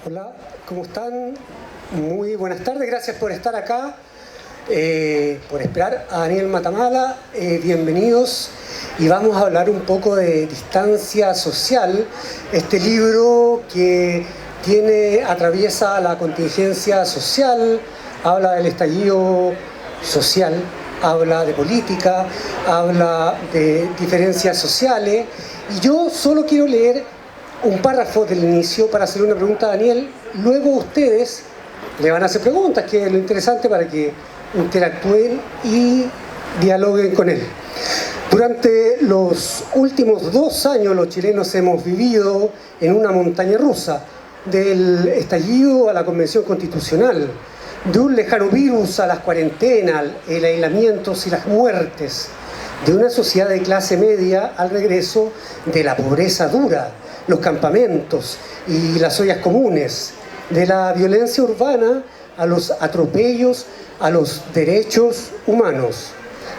Hola, ¿cómo están? Muy buenas tardes, gracias por estar acá, por esperar a Daniel Matamala. Bienvenidos, y vamos a hablar un poco de Distancia Social, este libro que atraviesa la contingencia social, habla del estallido social, habla de política, habla de diferencias sociales, y yo solo quiero leer un párrafo del inicio para hacer una pregunta a Daniel. Luego ustedes le van a hacer preguntas, que es lo interesante, para que interactúen y dialoguen con él. Durante los últimos 2 años los chilenos hemos vivido en una montaña rusa, del estallido a la Convención Constitucional, de un lejano virus a las cuarentenas, el aislamiento y las muertes, de una sociedad de clase media al regreso de la pobreza dura, los campamentos y las ollas comunes, de la violencia urbana a los atropellos a los derechos humanos,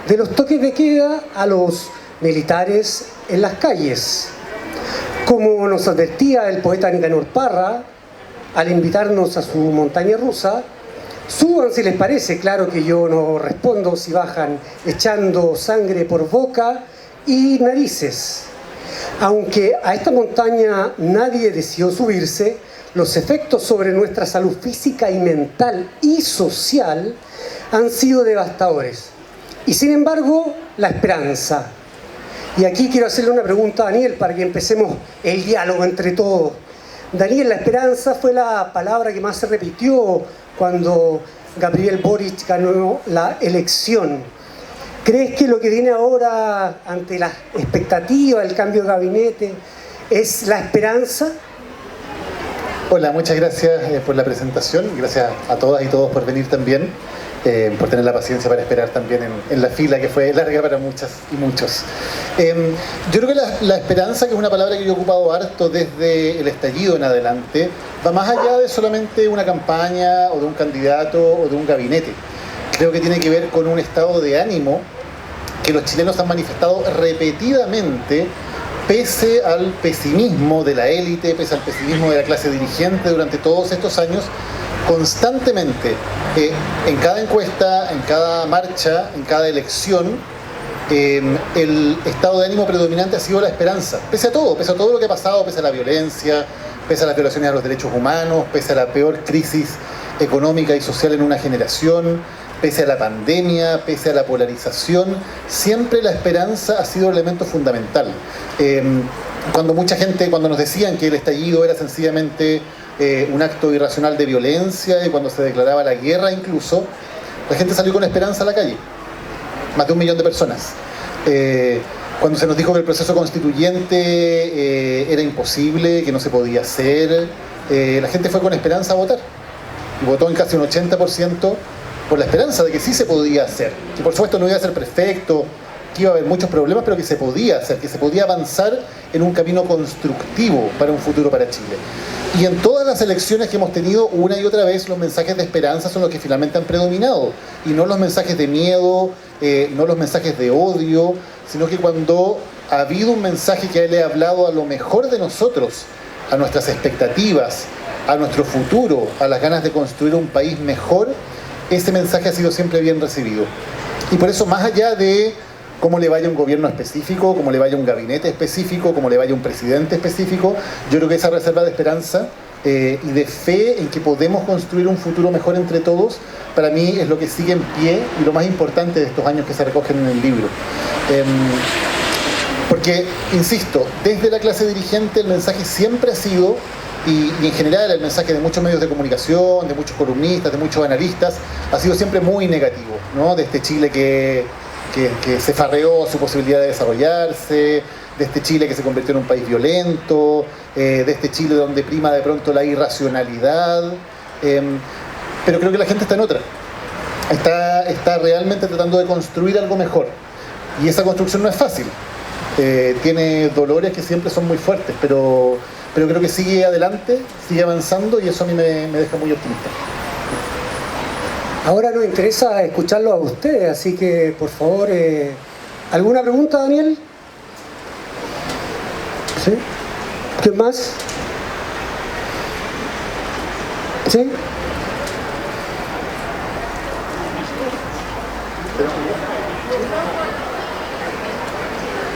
de los toques de queda a los militares en las calles. Como nos advertía el poeta Nicanor Parra al invitarnos a su montaña rusa: suban si les parece, claro que yo no respondo si bajan echando sangre por boca y narices. Aunque a esta montaña nadie decidió subirse, los efectos sobre nuestra salud física y mental y social han sido devastadores. Y sin embargo, la esperanza. Y aquí quiero hacerle una pregunta a Daniel para que empecemos el diálogo entre todos. Daniel, la esperanza fue la palabra que más se repitió cuando Gabriel Boric ganó la elección. ¿Crees que lo que viene ahora, ante las expectativas del cambio de gabinete, es la esperanza? Hola, muchas gracias por la presentación. Gracias a todas y todos por venir también, por tener la paciencia para esperar también en la fila, que fue larga para muchas y muchos. Yo creo que la esperanza, que es una palabra que yo he ocupado harto desde el estallido en adelante, va más allá de solamente una campaña o de un candidato o de un gabinete. Creo que tiene que ver con un estado de ánimo que los chilenos han manifestado repetidamente, pese al pesimismo de la élite, pese al pesimismo de la clase dirigente durante todos estos años. Constantemente, en cada encuesta, en cada marcha, en cada elección, el estado de ánimo predominante ha sido la esperanza, pese a todo lo que ha pasado, pese a la violencia, pese a las violaciones a los derechos humanos, pese a la peor crisis económica y social en una generación, pese a la pandemia, pese a la polarización. Siempre la esperanza ha sido un elemento fundamental. Cuando nos decían que el estallido era sencillamente un acto irracional de violencia, y cuando se declaraba la guerra incluso, la gente salió con esperanza a la calle. Más de 1 millón de personas. Cuando se nos dijo que el proceso constituyente era imposible, que no se podía hacer, la gente fue con esperanza a votar. Y votó en casi un 80% por la esperanza de que sí se podía hacer. Que por supuesto no iba a ser perfecto, que iba a haber muchos problemas, pero que se podía hacer, que se podía avanzar en un camino constructivo para un futuro para Chile. Y en todas las elecciones que hemos tenido, una y otra vez, los mensajes de esperanza son los que finalmente han predominado, y no los mensajes de miedo, no los mensajes de odio, sino que cuando ha habido un mensaje que le ha hablado a lo mejor de nosotros, a nuestras expectativas, a nuestro futuro, a las ganas de construir un país mejor, ese mensaje ha sido siempre bien recibido. Y por eso, más allá de cómo le vaya un gobierno específico, cómo le vaya un gabinete específico, cómo le vaya un presidente específico, yo creo que esa reserva de esperanza y de fe en que podemos construir un futuro mejor entre todos, para mí es lo que sigue en pie y lo más importante de estos años que se recogen en el libro. Porque, insisto, desde la clase dirigente el mensaje siempre ha sido, y en general el mensaje de muchos medios de comunicación, de muchos columnistas, de muchos analistas, ha sido siempre muy negativo, ¿no? De este Chile que se farreó su posibilidad de desarrollarse, de este Chile que se convirtió en un país violento, de este Chile donde prima de pronto la irracionalidad. Pero creo que la gente está en otra. Está realmente tratando de construir algo mejor. Y esa construcción no es fácil. Tiene dolores que siempre son muy fuertes, pero creo que sigue adelante, sigue avanzando, y eso a mí me deja muy optimista. Ahora nos interesa escucharlo a ustedes, así que por favor, ¿alguna pregunta, Daniel? ¿Sí? ¿Qué más? ¿Sí?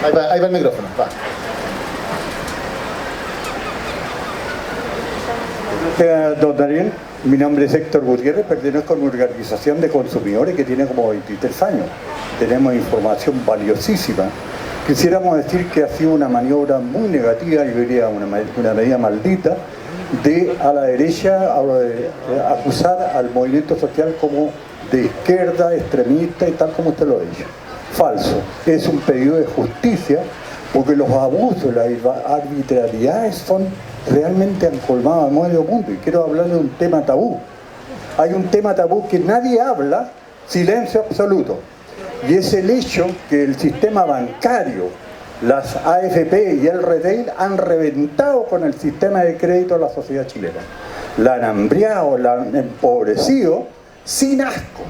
Ahí va el micrófono, va. Don Daniel, mi nombre es Héctor Gutiérrez, pertenezco a una organización de consumidores que tiene como 23 años. Tenemos información valiosísima. Quisiéramos decir que ha sido una maniobra muy negativa, yo diría una medida maldita, de a la derecha acusar al movimiento social como de izquierda, extremista y tal como usted lo ha dicho. Falso. Es un pedido de justicia porque los abusos, las arbitrariedades realmente han colmado a medio mundo. Y quiero hablar de un tema tabú. Hay un tema tabú que nadie habla, silencio absoluto. Y es el hecho que el sistema bancario, las AFP y el retail han reventado con el sistema de crédito a la sociedad chilena. La han hambriado, la han empobrecido sin asco.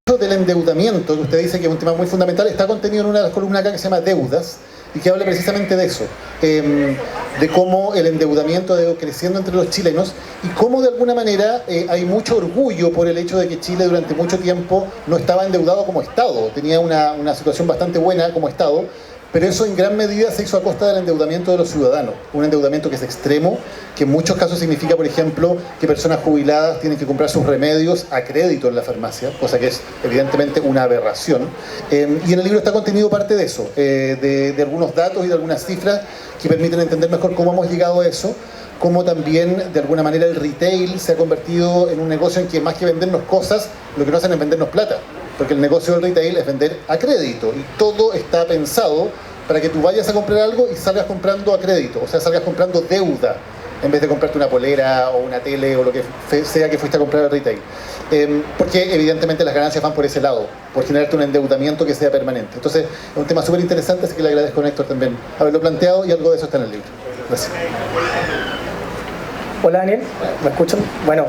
Del endeudamiento, que usted dice que es un tema muy fundamental, está contenido en una de las columnas acá que se llama Deudas, y que habla precisamente de eso, de cómo el endeudamiento ha ido creciendo entre los chilenos y cómo de alguna manera hay mucho orgullo por el hecho de que Chile durante mucho tiempo no estaba endeudado como Estado, tenía una situación bastante buena como Estado, pero eso en gran medida se hizo a costa del endeudamiento de los ciudadanos, un endeudamiento que es extremo, que en muchos casos significa, por ejemplo, que personas jubiladas tienen que comprar sus remedios a crédito en la farmacia, cosa que es evidentemente una aberración. Y en el libro está contenido parte de eso, de algunos datos y de algunas cifras que permiten entender mejor cómo hemos llegado a eso, cómo también de alguna manera el retail se ha convertido en un negocio en que más que vendernos cosas, lo que no hacen es vendernos plata. Porque el negocio del retail es vender a crédito y todo está pensado para que tú vayas a comprar algo y salgas comprando a crédito, o sea, salgas comprando deuda en vez de comprarte una polera o una tele o lo que sea que fuiste a comprar al retail. Porque evidentemente las ganancias van por ese lado, por generarte un endeudamiento que sea permanente. Entonces es un tema súper interesante, así que le agradezco a Héctor también haberlo planteado y algo de eso está en el libro. Gracias. Hola Daniel, ¿me escuchan? Bueno,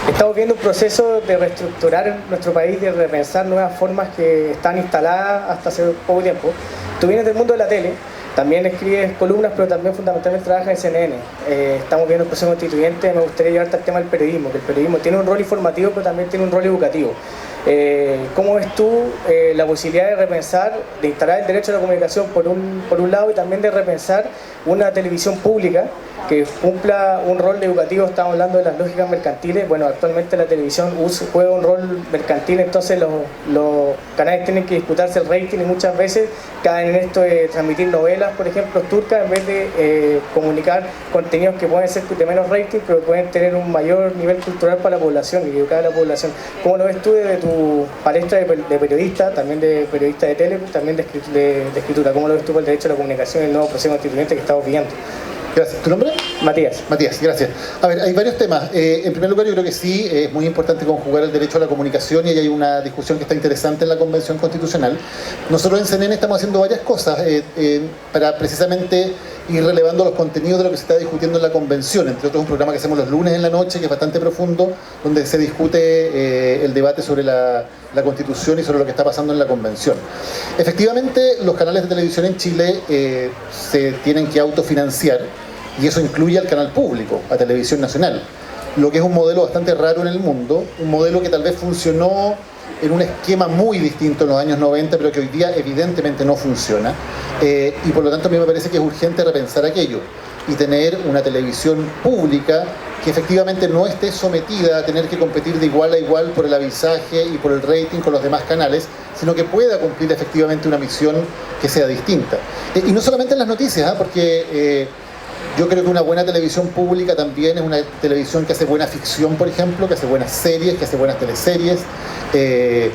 estamos viendo un proceso de reestructurar nuestro país, de repensar nuevas formas que están instaladas hasta hace poco tiempo. Tú vienes del mundo de la tele, también escribes columnas, pero también fundamentalmente trabajas en CNN. Estamos viendo el proceso constituyente, me gustaría llevarte al tema del periodismo, que el periodismo tiene un rol informativo, pero también tiene un rol educativo. ¿Cómo ves tú la posibilidad de repensar, de instalar el derecho a la comunicación por un lado y también de repensar una televisión pública que cumpla un rol educativo? Estamos hablando de las lógicas mercantiles. Bueno, actualmente la televisión juega un rol mercantil, entonces los canales tienen que disputarse el rating y muchas veces caen en esto de transmitir novelas, por ejemplo, turcas, en vez de comunicar contenidos que pueden ser de menos rating, pero pueden tener un mayor nivel cultural para la población y educar a la población. ¿Cómo lo ves tú desde tu palestra de periodista, también de periodista de tele, también de escritura? ¿Cómo lo ves tú por el derecho a la comunicación y el nuevo proceso constituyente que estamos viviendo? Gracias. ¿Tu nombre? Matías. Matías, gracias. A ver, hay varios temas. En primer lugar, yo creo que sí, es muy importante conjugar el derecho a la comunicación y ahí hay una discusión que está interesante en la Convención Constitucional. Nosotros en CNN estamos haciendo varias cosas para precisamente ir relevando los contenidos de lo que se está discutiendo en la Convención. Entre otros, un programa que hacemos los lunes en la noche, que es bastante profundo, donde se discute el debate sobre la Constitución y sobre lo que está pasando en la Convención. Efectivamente, los canales de televisión en Chile se tienen que autofinanciar, y eso incluye al canal público, a Televisión Nacional, lo que es un modelo bastante raro en el mundo, un modelo que tal vez funcionó en un esquema muy distinto en los años 90, pero que hoy día evidentemente no funciona, y por lo tanto a mí me parece que es urgente repensar aquello y tener una televisión pública que efectivamente no esté sometida a tener que competir de igual a igual por el avisaje y por el rating con los demás canales, sino que pueda cumplir efectivamente una misión que sea distinta. Y no solamente en las noticias, porque yo creo que una buena televisión pública también es una televisión que hace buena ficción, por ejemplo, que hace buenas series, que hace buenas teleseries, que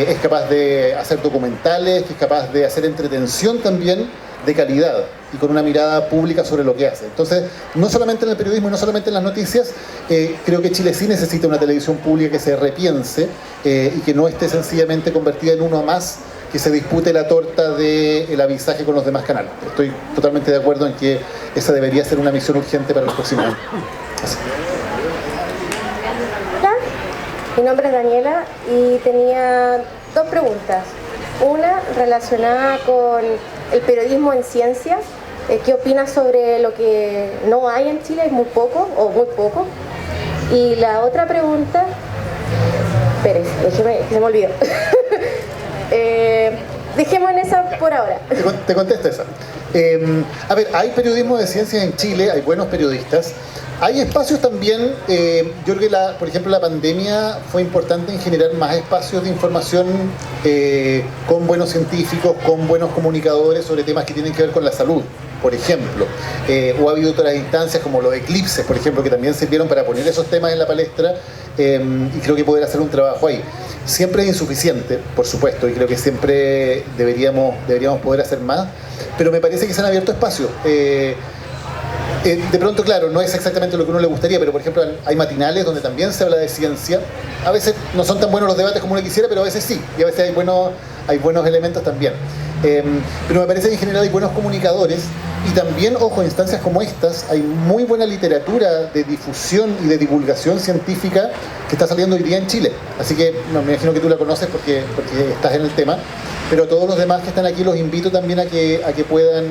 es capaz de hacer documentales, que es capaz de hacer entretención también de calidad y con una mirada pública sobre lo que hace. Entonces, no solamente en el periodismo y no solamente en las noticias, creo que Chile sí necesita una televisión pública que se repiense y que no esté sencillamente convertida en uno más que se dispute la torta del avisaje con los demás canales. Estoy totalmente de acuerdo en que esa debería ser una misión urgente para los próximos años. Así. Hola, mi nombre es Daniela y tenía dos preguntas. Una relacionada con el periodismo en ciencias. ¿Qué opinas sobre lo que no hay en Chile? ¿Es muy poco o muy poco? Y la otra pregunta, espere, déjeme, se me olvidó. Dejemos en esa por ahora. Te contesto esa. A ver, hay periodismo de ciencias en Chile, hay buenos periodistas. Hay espacios también, yo creo que por ejemplo la pandemia fue importante en generar más espacios de información con buenos científicos, con buenos comunicadores sobre temas que tienen que ver con la salud, por ejemplo. O ha habido otras instancias como los eclipses, por ejemplo, que también sirvieron para poner esos temas en la palestra y creo que poder hacer un trabajo ahí. Siempre es insuficiente, por supuesto, y creo que siempre deberíamos poder hacer más, pero me parece que se han abierto espacios. De pronto, claro, no es exactamente lo que a uno le gustaría, pero por ejemplo hay matinales donde también se habla de ciencia. A veces no son tan buenos los debates como uno quisiera, pero a veces sí, y a veces hay buenos elementos también. Pero me parece que en general hay buenos comunicadores y también, ojo, en instancias como estas hay muy buena literatura de difusión y de divulgación científica que está saliendo hoy día en Chile. Así que me imagino que tú la conoces porque estás en el tema. Pero todos los demás que están aquí los invito también a que puedan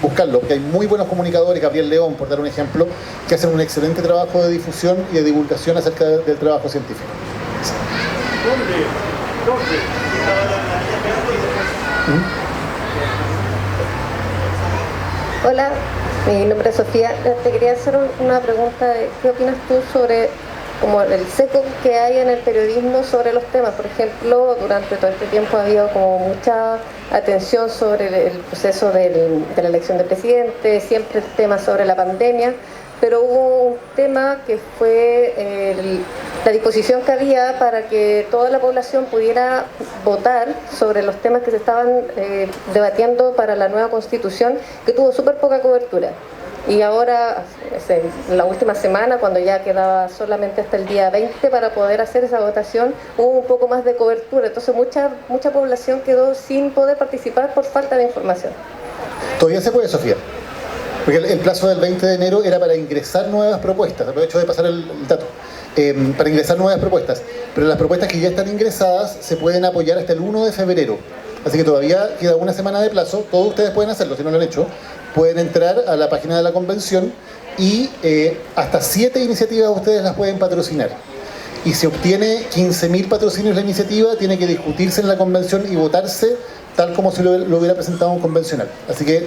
buscarlo, porque hay muy buenos comunicadores, Gabriel León, por dar un ejemplo, que hacen un excelente trabajo de difusión y de divulgación acerca del trabajo científico. Hola, mi nombre es Sofía. Te quería hacer una pregunta. ¿Qué opinas tú sobre como el seco que hay en el periodismo sobre los temas? Por ejemplo, durante todo este tiempo ha habido como mucha atención sobre el proceso de la elección del presidente, siempre el tema sobre la pandemia, pero hubo un tema que fue la disposición que había para que toda la población pudiera votar sobre los temas que se estaban debatiendo para la nueva constitución, que tuvo súper poca cobertura. Y ahora, en la última semana, cuando ya quedaba solamente hasta el día 20 para poder hacer esa votación, hubo un poco más de cobertura. Entonces mucha población quedó sin poder participar por falta de información. Todavía se puede, Sofía. Porque el plazo del 20 de enero era para ingresar nuevas propuestas. Aprovecho de pasar el dato. Para ingresar nuevas propuestas. Pero las propuestas que ya están ingresadas se pueden apoyar hasta el 1 de febrero. Así que todavía queda una semana de plazo. Todos ustedes pueden hacerlo, si no lo han hecho. Pueden entrar a la página de la convención y hasta 7 iniciativas ustedes las pueden patrocinar. Y si obtiene 15.000 patrocinios la iniciativa, tiene que discutirse en la convención y votarse tal como si lo hubiera presentado un convencional. Así que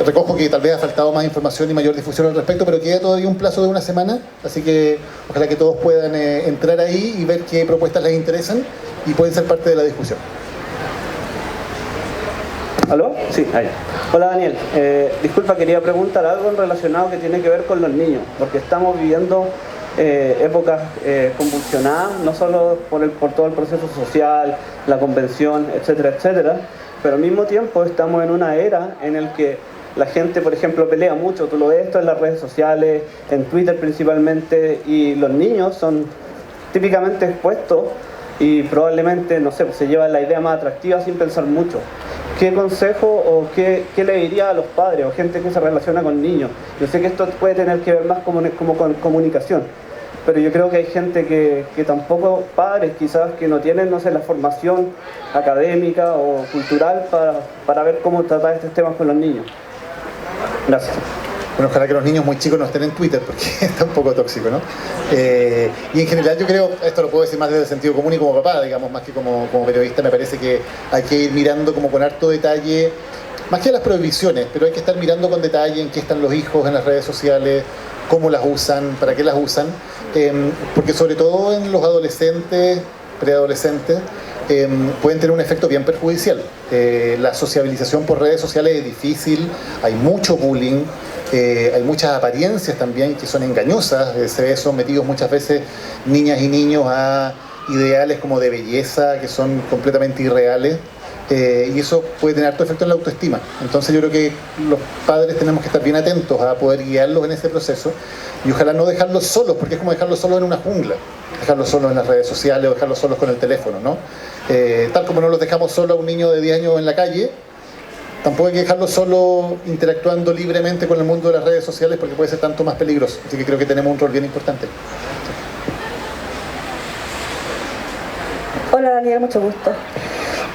recojo que tal vez ha faltado más información y mayor difusión al respecto, pero queda todavía un plazo de una semana, así que ojalá que todos puedan entrar ahí y ver qué propuestas les interesan y pueden ser parte de la discusión. ¿Aló? Sí, ahí. Hola Daniel, disculpa, quería preguntar algo relacionado que tiene que ver con los niños, porque estamos viviendo épocas convulsionadas, no solo por todo el proceso social, la convención, etcétera, etcétera, pero al mismo tiempo estamos en una era en la que la gente, por ejemplo, pelea mucho, tú lo ves esto en las redes sociales, en Twitter principalmente, y los niños son típicamente expuestos y probablemente, no sé, se llevan la idea más atractiva sin pensar mucho. ¿Qué consejo o qué le diría a los padres o gente que se relaciona con niños? Yo sé que esto puede tener que ver más como con comunicación, pero yo creo que hay gente que tampoco, padres quizás, que no tienen, no sé, la formación académica o cultural para ver cómo tratar estos temas con los niños. Gracias. Bueno, ojalá que los niños muy chicos no estén en Twitter porque está un poco tóxico, ¿no? Y en general yo creo, esto lo puedo decir más desde el sentido común y como papá, digamos, más que como periodista, me parece que hay que ir mirando como con harto detalle, más que las prohibiciones, pero hay que estar mirando con detalle en qué están los hijos en las redes sociales, cómo las usan, para qué las usan, porque sobre todo en los adolescentes, preadolescentes, pueden tener un efecto bien perjudicial. La sociabilización por redes sociales es difícil, hay mucho bullying, hay muchas apariencias también que son engañosas, se ve sometidos muchas veces niñas y niños a ideales como de belleza que son completamente irreales, y eso puede tener harto efecto en la autoestima. Entonces yo creo que los padres tenemos que estar bien atentos a poder guiarlos en ese proceso y ojalá no dejarlos solos, porque es como dejarlos solos en una jungla, dejarlos solos en las redes sociales o dejarlos solos con el teléfono, ¿no? Tal como no los dejamos solos a un niño de 10 años en la calle, tampoco hay que dejarlo solo interactuando libremente con el mundo de las redes sociales porque puede ser tanto más peligroso. Así que creo que tenemos un rol bien importante. Hola Daniel, mucho gusto.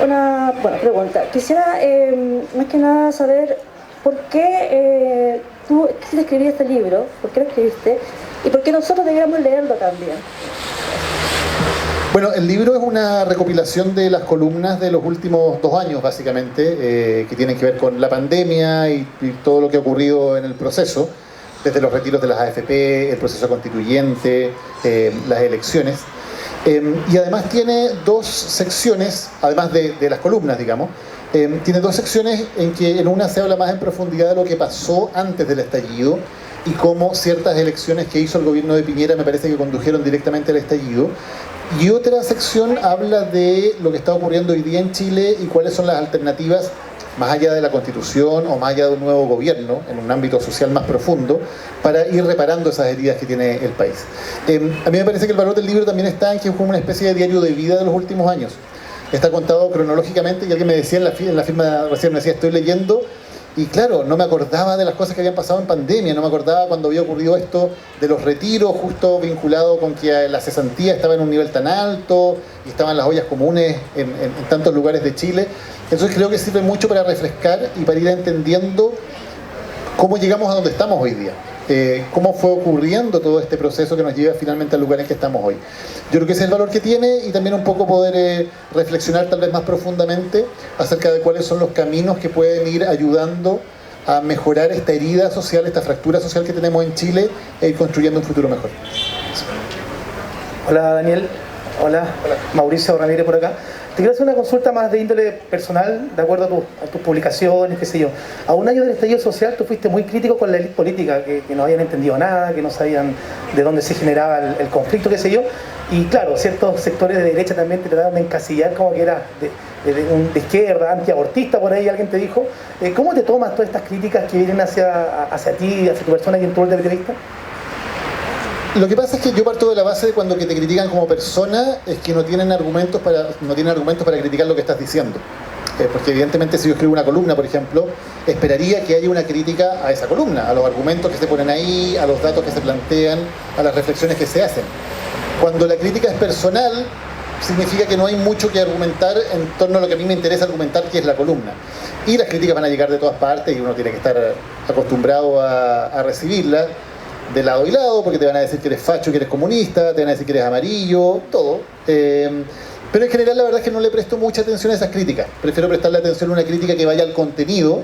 Una pregunta. Quisiera más que nada saber por qué tú quisiste escribir este libro, por qué lo escribiste y por qué nosotros deberíamos leerlo también. Bueno, el libro es una recopilación de las columnas de los últimos 2 años, básicamente, que tienen que ver con la pandemia y todo lo que ha ocurrido en el proceso, desde los retiros de las AFP, el proceso constituyente, las elecciones. Y además tiene 2 secciones, además de las columnas, digamos, tiene 2 secciones en que en una se habla más en profundidad de lo que pasó antes del estallido y cómo ciertas elecciones que hizo el gobierno de Piñera me parece que condujeron directamente al estallido. Y otra sección habla de lo que está ocurriendo hoy día en Chile y cuáles son las alternativas más allá de la Constitución o más allá de un nuevo gobierno, en un ámbito social más profundo, para ir reparando esas heridas que tiene el país. A mí me parece que el valor del libro también está en que es como una especie de diario de vida de los últimos años. Está contado cronológicamente, y alguien me decía en la firma recién, me decía, estoy leyendo, y claro, no me acordaba de las cosas que habían pasado en pandemia, no me acordaba cuando había ocurrido esto de los retiros, justo vinculado con que la cesantía estaba en un nivel tan alto y estaban las ollas comunes en tantos lugares de Chile. Entonces creo que sirve mucho para refrescar y para ir entendiendo cómo llegamos a donde estamos hoy día. Cómo fue ocurriendo todo este proceso que nos lleva finalmente al lugar en que estamos hoy. Yo creo que ese es el valor que tiene y también un poco poder reflexionar tal vez más profundamente acerca de cuáles son los caminos que pueden ir ayudando a mejorar esta herida social, esta fractura social que tenemos en Chile e ir construyendo un futuro mejor. Hola Daniel, hola. Mauricio Ramírez por acá. Te quiero hacer una consulta más de índole personal, de acuerdo a tus publicaciones, qué sé yo. A un año del estallido social tú fuiste muy crítico con la élite política, que no habían entendido nada, que no sabían de dónde se generaba el conflicto, qué sé yo. Y claro, ciertos sectores de derecha también te trataban de encasillar como que eras de izquierda, antiabortista, por ahí alguien te dijo. ¿Cómo te tomas todas estas críticas que vienen hacia ti, hacia tu persona y en tu rol de periodista? Lo que pasa es que yo parto de la base de cuando que te critican como persona es que no tienen argumentos para criticar lo que estás diciendo. Porque evidentemente si yo escribo una columna, por ejemplo, esperaría que haya una crítica a esa columna, a los argumentos que se ponen ahí, a los datos que se plantean, a las reflexiones que se hacen. Cuando la crítica es personal, significa que no hay mucho que argumentar en torno a lo que a mí me interesa argumentar, que es la columna. Y las críticas van a llegar de todas partes y uno tiene que estar acostumbrado a recibirlas de lado y lado, porque te van a decir que eres facho, que eres comunista, te van a decir que eres amarillo, todo. Pero en general la verdad es que no le presto mucha atención a esas críticas. Prefiero prestarle atención a una crítica que vaya al contenido,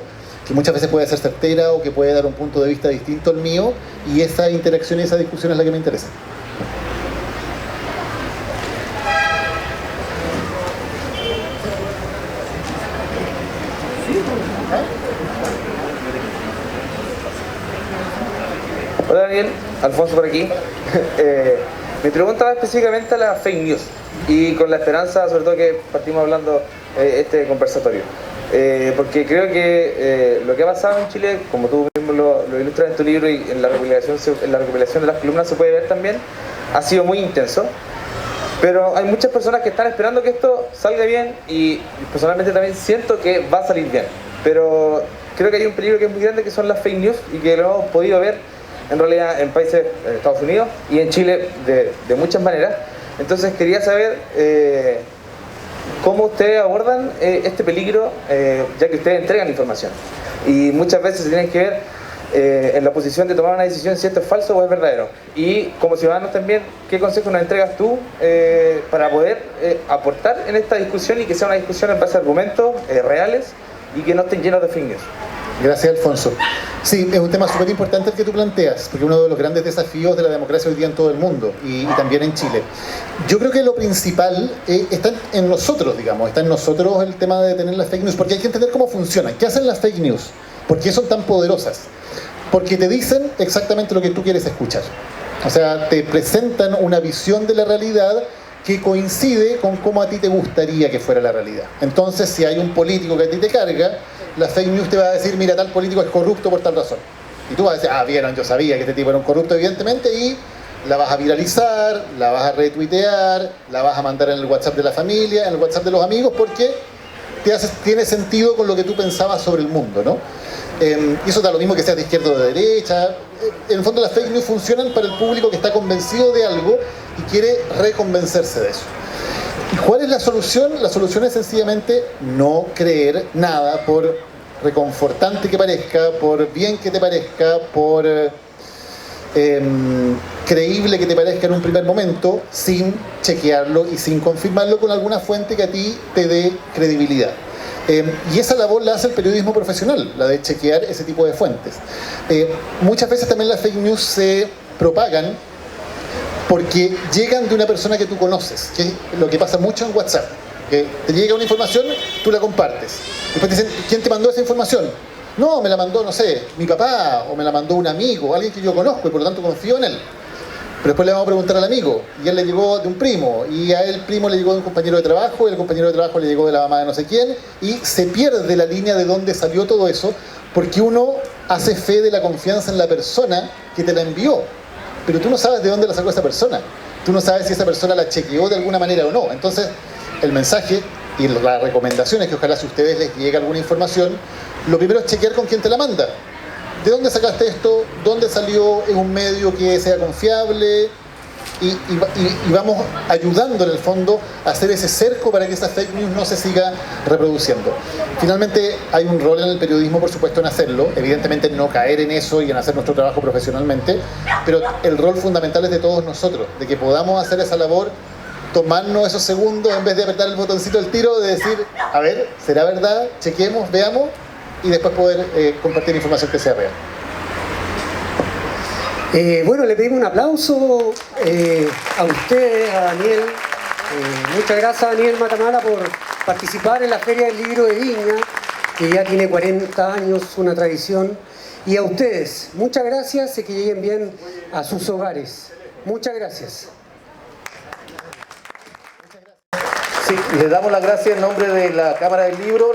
que muchas veces puede ser certera o que puede dar un punto de vista distinto al mío, y esa interacción y esa discusión es la que me interesa. Hola Daniel, Alfonso por aquí. Mi pregunta va específicamente a la fake news y con la esperanza, sobre todo que partimos hablando este conversatorio. Porque creo que lo que ha pasado en Chile, como tú mismo lo ilustras en tu libro y en la recopilación de las columnas se puede ver también, ha sido muy intenso. Pero hay muchas personas que están esperando que esto salga bien y personalmente también siento que va a salir bien. Pero creo que hay un peligro que es muy grande, que son las fake news, y que lo hemos podido ver en realidad en países, en Estados Unidos y en Chile de muchas maneras. Entonces quería saber cómo ustedes abordan este peligro, ya que ustedes entregan información y muchas veces se tienen que ver en la posición de tomar una decisión si esto es falso o es verdadero. Y como ciudadanos también, ¿qué consejo nos entregas tú para poder aportar en esta discusión y que sea una discusión en base a argumentos reales y que no estén llenos de fake news? Gracias, Alfonso. Sí, es un tema súper importante el que tú planteas, porque es uno de los grandes desafíos de la democracia hoy día en todo el mundo y también en Chile. Yo creo que lo principal está en nosotros, digamos, está en nosotros el tema de tener las fake news, porque hay que entender cómo funcionan. ¿Qué hacen las fake news? ¿Por qué son tan poderosas? Porque te dicen exactamente lo que tú quieres escuchar. O sea, te presentan una visión de la realidad que coincide con cómo a ti te gustaría que fuera la realidad. Entonces, si hay un político que a ti te carga, la fake news te va a decir, mira, tal político es corrupto por tal razón. Y tú vas a decir, vieron, yo sabía que este tipo era un corrupto, evidentemente, y la vas a viralizar, la vas a retuitear, la vas a mandar en el WhatsApp de la familia, en el WhatsApp de los amigos, porque tiene sentido con lo que tú pensabas sobre el mundo, ¿no? Y eso da lo mismo que seas de izquierda o de derecha. En el fondo las fake news funcionan para el público que está convencido de algo y quiere reconvencerse de eso. ¿Y cuál es la solución? La solución es sencillamente no creer nada, por reconfortante que parezca, por bien que te parezca, por creíble que te parezca en un primer momento, sin chequearlo y sin confirmarlo con alguna fuente que a ti te dé credibilidad. Y esa labor la hace el periodismo profesional, la de chequear ese tipo de fuentes. Muchas veces también las fake news se propagan porque llegan de una persona que tú conoces, que es lo que pasa mucho en WhatsApp. Que te llega una información, tú la compartes. Después te dicen, ¿quién te mandó esa información? No, me la mandó, no sé, mi papá, o me la mandó un amigo, alguien que yo conozco y por lo tanto confío en él. Pero después le vamos a preguntar al amigo, y él le llegó de un primo, y a él primo le llegó de un compañero de trabajo, y el compañero de trabajo le llegó de la mamá de no sé quién, y se pierde la línea de dónde salió todo eso, porque uno hace fe de la confianza en la persona que te la envió. Pero tú no sabes de dónde la sacó esa persona. Tú no sabes si esa persona la chequeó de alguna manera o no. Entonces, el mensaje y la recomendación es que ojalá si a ustedes les llegue alguna información, lo primero es chequear con quién te la manda. ¿De dónde sacaste esto? ¿Dónde salió? ¿En un medio que sea confiable? Y vamos ayudando en el fondo a hacer ese cerco para que esa fake news no se siga reproduciendo. Finalmente hay un rol en el periodismo, por supuesto, en hacerlo, evidentemente no caer en eso y en hacer nuestro trabajo profesionalmente, pero el rol fundamental es de todos nosotros, de que podamos hacer esa labor, tomarnos esos segundos en vez de apretar el botoncito del tiro, de decir, a ver, ¿será verdad? Chequemos, veamos, y después poder compartir información que sea real. Bueno, le pedimos un aplauso a usted, a Daniel. Muchas gracias a Daniel Matamala por participar en la Feria del Libro de Viña, que ya tiene 40 años, una tradición. Y a ustedes, muchas gracias y que lleguen bien a sus hogares. Muchas gracias. Sí, les damos las gracias en nombre de la Cámara del Libro,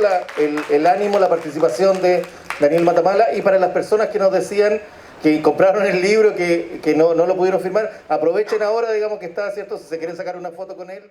el ánimo, la participación de Daniel Matamala, y para las personas que nos decían que compraron el libro, que no lo pudieron firmar, aprovechen ahora, digamos que está, ¿cierto? Si se quieren sacar una foto con él.